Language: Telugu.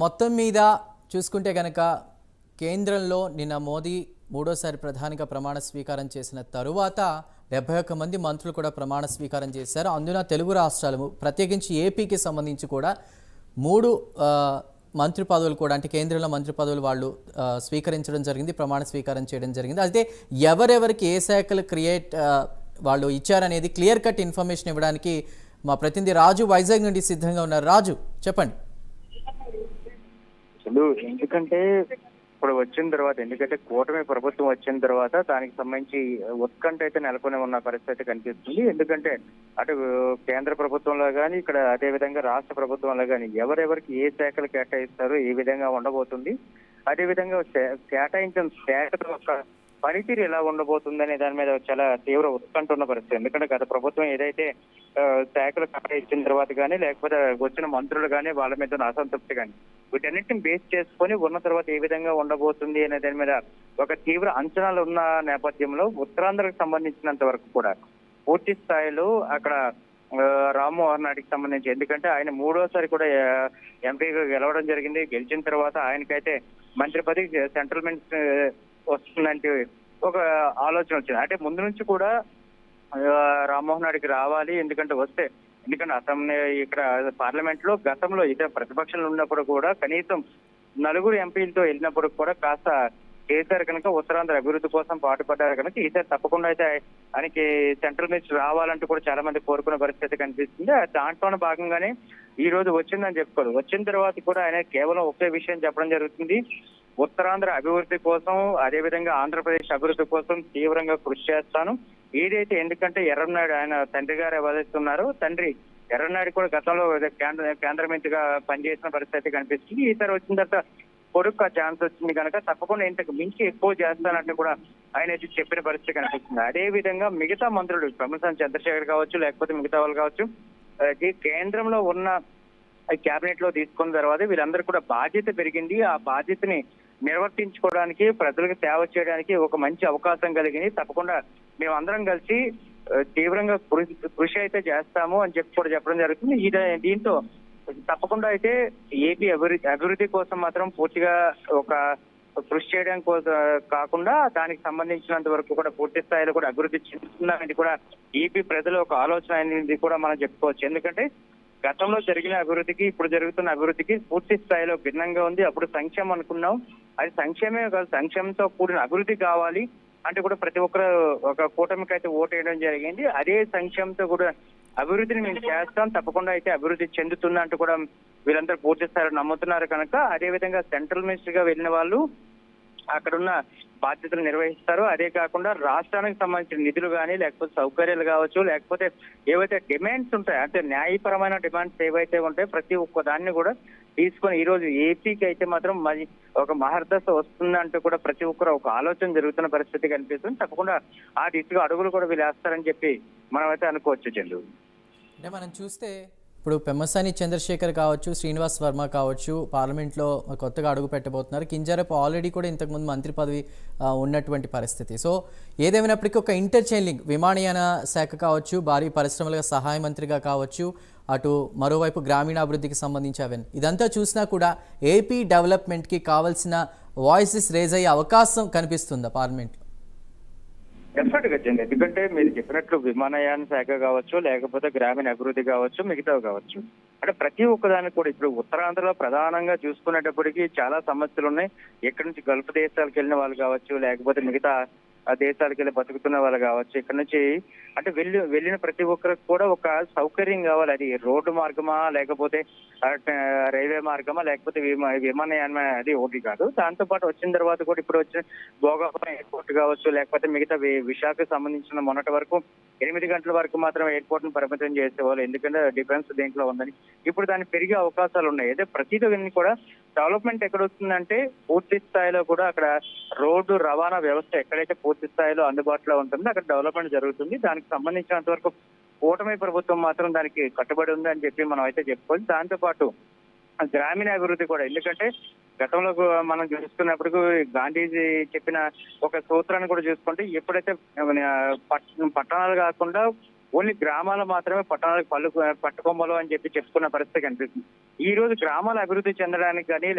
మొత్తం మీద చూసుకుంటే గనక కేంద్రంలో నిన్న మోదీ మూడోసారి ప్రధానిగా ప్రమాణ స్వీకారం చేసిన తరువాత 71 మంది మంత్రులు కూడా ప్రమాణ స్వీకారం చేశారు. అందున తెలుగు రాష్ట్రాలు ప్రత్యేకించి ఏపీకి సంబంధించి కూడా 3 మంత్రి పదవులు కూడా అంటే కేంద్రంలో మంత్రి పదవులు వాళ్ళు స్వీకరించడం జరిగింది, ప్రమాణ స్వీకారం చేయడం జరిగింది. అయితే ఎవరెవరికి ఏ శాఖలు వాళ్ళు ఇచ్చారనేది క్లియర్ కట్ ఇన్ఫర్మేషన్ ఇవ్వడానికి మా ప్రతినిధి రాజు వైజాగ్ నుండి సిద్ధంగా ఉన్నారు. రాజు చెప్పండి. ఎందుకంటే ఇప్పుడు వచ్చిన తర్వాత కూటమి ప్రభుత్వం వచ్చిన తర్వాత దానికి సంబంధించి ఉత్కంఠ అయితే నెలకొని ఉన్న పరిస్థితి కనిపిస్తుంది. ఎందుకంటే అటు కేంద్ర ప్రభుత్వంలో కానీ ఇక్కడ అదే విధంగా రాష్ట్ర ప్రభుత్వంలో కానీ ఎవరెవరికి ఏ శాఖలు కేటాయిస్తారో ఏ విధంగా ఉండబోతుంది, అదే విధంగా కేటాయించిన శాఖల యొక్క పనితీరు ఎలా ఉండబోతుంది అనే దాని మీద చాలా తీవ్ర ఉత్కంఠ ఉన్న పరిస్థితి. ఎందుకంటే గత ప్రభుత్వం ఏదైతే శాఖలు కేటాయించిన తర్వాత కానీ లేకపోతే వచ్చిన మంత్రులు కానీ వాళ్ళ మీద ఉన్న అసంతృప్తి కానీ వీటన్నిటిని బేస్ చేసుకొని ఉన్న తర్వాత ఏ విధంగా ఉండబోతుంది అనే దాని మీద ఒక తీవ్ర అంచనాలు ఉన్న నేపథ్యంలో ఉత్తరాంధ్రకు సంబంధించినంత వరకు కూడా పూర్తి స్థాయిలో అక్కడ రామ్మోహన్ నాయుడికి సంబంధించి, ఎందుకంటే ఆయన మూడోసారి కూడా ఎంపీగా గెలవడం జరిగింది. గెలిచిన తర్వాత ఆయనకైతే మంత్రి పదవి సెంట్రల్ మినిస్టర్ వస్తుందంటే ఒక ఆలోచన వచ్చింది. అంటే ముందు నుంచి కూడా రామ్మోహన్ నాయుడికి రావాలి, ఎందుకంటే అసెంబ్లీ ఇక్కడ పార్లమెంట్ లో గతంలో ఇతర ప్రతిపక్షాలు ఉన్నప్పుడు కూడా కనీసం 4 ఎంపీలతో వెళ్ళినప్పుడు కూడా కాస్త కేసీఆర్ కనుక ఉత్తరాంధ్ర అభివృద్ధి కోసం పాటుపడ్డారు కనుక ఈసారి తప్పకుండా అయితే ఆయనకి సెంట్రల్ మినిస్టర్ రావాలంటూ కూడా చాలా మంది కోరుకున్న పరిస్థితి కనిపిస్తుంది. దాంట్లోనే భాగంగానే ఈ రోజు వచ్చిందని చెప్పుకోరు. వచ్చిన తర్వాత కూడా ఆయన కేవలం ఒకే విషయం చెప్పడం జరుగుతుంది, ఉత్తరాంధ్ర అభివృద్ధి కోసం అదే విధంగా ఆంధ్రప్రదేశ్ అభివృద్ధి కోసం తీవ్రంగా కృషి చేస్తాను. ఏదైతే ఎందుకంటే ఎర్రన్నాయుడు ఆయన తండ్రి గారు వదిలిస్తున్నారు, తండ్రి ఎర్రన్నాయుడు కూడా గతంలో కేంద్ర మంత్రిగా పనిచేసిన పరిస్థితి కనిపిస్తుంది. ఈసారి వచ్చిన తర్వాత కొడుకు ఛాన్స్ వచ్చింది కనుక తప్పకుండా ఇంతకు మించి ఎక్కువ చేస్తానంటే కూడా ఆయన అయితే చెప్పిన పరిస్థితి కనిపిస్తుంది. అదే విధంగా మిగతా మంత్రులు పెమ్మసాని చంద్రశేఖర్ కావచ్చు లేకపోతే మిగతా వాళ్ళు కావచ్చు, కేంద్రంలో ఉన్న కేబినెట్ లో తీసుకున్న తర్వాత వీళ్ళందరూ కూడా బాధ్యత పెరిగింది. ఆ బాధ్యతని నిర్వర్తించుకోవడానికి ప్రజలకు సేవ చేయడానికి ఒక మంచి అవకాశం కలిగింది. తప్పకుండా మేమందరం కలిసి తీవ్రంగా కృషి అయితే చేస్తాము అని చెప్పడం జరుగుతుంది. దీంతో తప్పకుండా అయితే ఏపీ అభివృద్ధి కోసం మాత్రం పూర్తిగా ఒక కృషి చేయడం కోసం కాకుండా దానికి సంబంధించినంత వరకు కూడా పూర్తి స్థాయిలో కూడా అభివృద్ధి చెందుతుందనేది కూడా ఏపీ ప్రజల ఒక ఆలోచన అనేది కూడా మనం చెప్పుకోవచ్చు. ఎందుకంటే గతంలో జరిగిన అభివృద్ధికి ఇప్పుడు జరుగుతున్న అభివృద్ధికి పూర్తి స్థాయిలో భిన్నంగా ఉంది. అప్పుడు సంక్షేమం అనుకున్నాం, అది సంక్షేమే కాదు, సంక్షేమంతో కూడిన అభివృద్ధి కావాలి అంటే కూడా ప్రతి ఒక్కరు ఒక కూటమికి అయితే ఓటు వేయడం జరిగింది. అదే సంక్షేమంతో కూడా అభివృద్ధిని మేము చేస్తాం, తప్పకుండా అయితే అభివృద్ధి చెందుతుంది అంటూ కూడా వీళ్ళందరూ పూర్తి స్థాయిలో నమ్ముతున్నారు కనుక అదే విధంగా సెంట్రల్ మినిస్టర్ గా వెళ్ళిన వాళ్ళు అక్కడున్న బాధ్యతలు నిర్వహిస్తారు. అదే కాకుండా రాష్ట్రానికి సంబంధించిన నిధులు కానీ లేకపోతే సౌకర్యాలు కావచ్చు లేకపోతే ఏవైతే డిమాండ్స్ ఉంటాయో అంటే న్యాయపరమైన డిమాండ్స్ ఏవైతే ఉంటాయో ప్రతి ఒక్క దాన్ని కూడా తీసుకొని ఈ రోజు ఏపీకి అయితే మాత్రం మరి ఒక మహర్దశ వస్తుందంటూ కూడా ప్రతి ఒక్కరు ఒక ఆలోచన జరుగుతున్న పరిస్థితి కనిపిస్తుంది. తప్పకుండా ఆ దిశగా అడుగులు కూడా వీళ్ళు వేస్తారని చెప్పి మనం అయితే అనుకోవచ్చు. చంద్రు, అంటే మనం చూస్తే ఇప్పుడు పెమ్మసాని చంద్రశేఖర్ కావచ్చు, శ్రీనివాస్ వర్మ కావచ్చు పార్లమెంట్లో కొత్తగా అడుగు పెట్టబోతున్నారు. కింజారపు ఆల్రెడీ కూడా ఇంతకుముందు మంత్రి పదవి ఉన్నటువంటి పరిస్థితి. సో ఏదేమైనప్పటికీ ఒక ఇంటర్చైనింగ్ విమానయాన శాఖ కావచ్చు, భారీ పరిశ్రమల సహాయ మంత్రిగా కావచ్చు, అటు మరోవైపు గ్రామీణాభివృద్ధికి సంబంధించి అవన్నీ ఇదంతా చూసినా కూడా ఏపీ డెవలప్మెంట్కి కావాల్సిన వాయిసెస్ రేజ్ అయ్యే అవకాశం కనిపిస్తుందా పార్లమెంట్లో? డెఫినెట్ గా చెంది, ఎందుకంటే మీరు చెప్పినట్లు విమానయాన శాఖ కావచ్చు లేకపోతే గ్రామీణ అభివృద్ధి కావచ్చు మిగతావి కావచ్చు, అంటే ప్రతి ఒక్కదానికి కూడా ఇప్పుడు ఉత్తరాంధ్రలో ప్రధానంగా చూసుకునేటప్పటికీ చాలా సమస్యలు ఉన్నాయి. ఎక్కడి నుంచి గల్ఫ్ దేశాలకు వెళ్ళిన వాళ్ళు కావచ్చు లేకపోతే మిగతా ఆ దేశాలకు వెళ్ళి బతుకుతున్న వాళ్ళు కావచ్చు, ఇక్కడ నుంచి అంటే వెళ్ళిన ప్రతి ఒక్కరికి కూడా ఒక సౌకర్యం కావాలి. అది రోడ్డు మార్గమా లేకపోతే రైల్వే మార్గమా లేకపోతే విమానయానమా, అది ఒకటి కాదు. దాంతో పాటు వచ్చిన తర్వాత కూడా ఇప్పుడు వచ్చిన భోగాపురం ఎయిర్పోర్ట్ కావచ్చు లేకపోతే మిగతా విశాఖకు సంబంధించిన మొన్నటి వరకు 8 గంటల వరకు మాత్రం ఎయిర్పోర్ట్ ను పరిమితం చేసేవాళ్ళు, ఎందుకంటే డిఫెన్స్ దేంట్లో ఉందని. ఇప్పుడు దాన్ని పెరిగే అవకాశాలు ఉన్నాయి. అయితే ప్రతిదీ కూడా డెవలప్మెంట్ ఎక్కడ వస్తుందంటే పూర్తి స్థాయిలో కూడా అక్కడ రోడ్డు రవాణా వ్యవస్థ ఎక్కడైతే పూర్తి స్థాయిలో అందుబాటులో ఉంటుందో అక్కడ డెవలప్మెంట్ జరుగుతుంది. దానికి సంబంధించినంత వరకు కూటమి ప్రభుత్వం మాత్రం దానికి కట్టుబడి ఉంది అని చెప్పి మనం అయితే చెప్పుకోవచ్చు. దాంతో పాటు గ్రామీణ అభివృద్ధి కూడా, ఎందుకంటే గతంలో మనం చూసుకున్నప్పుడు గాంధీజీ చెప్పిన ఒక సూత్రాన్ని కూడా చూసుకుంటే ఎప్పుడైతే పట్టణాలు కాకుండా ఓన్లీ గ్రామాలు మాత్రమే పట్టణాలకు పట్టుకొమ్మలు అని చెప్పి చెప్పుకున్న పరిస్థితి కనిపిస్తుంది. ఈ రోజు గ్రామాలు అభివృద్ధి చెందడానికి కానీ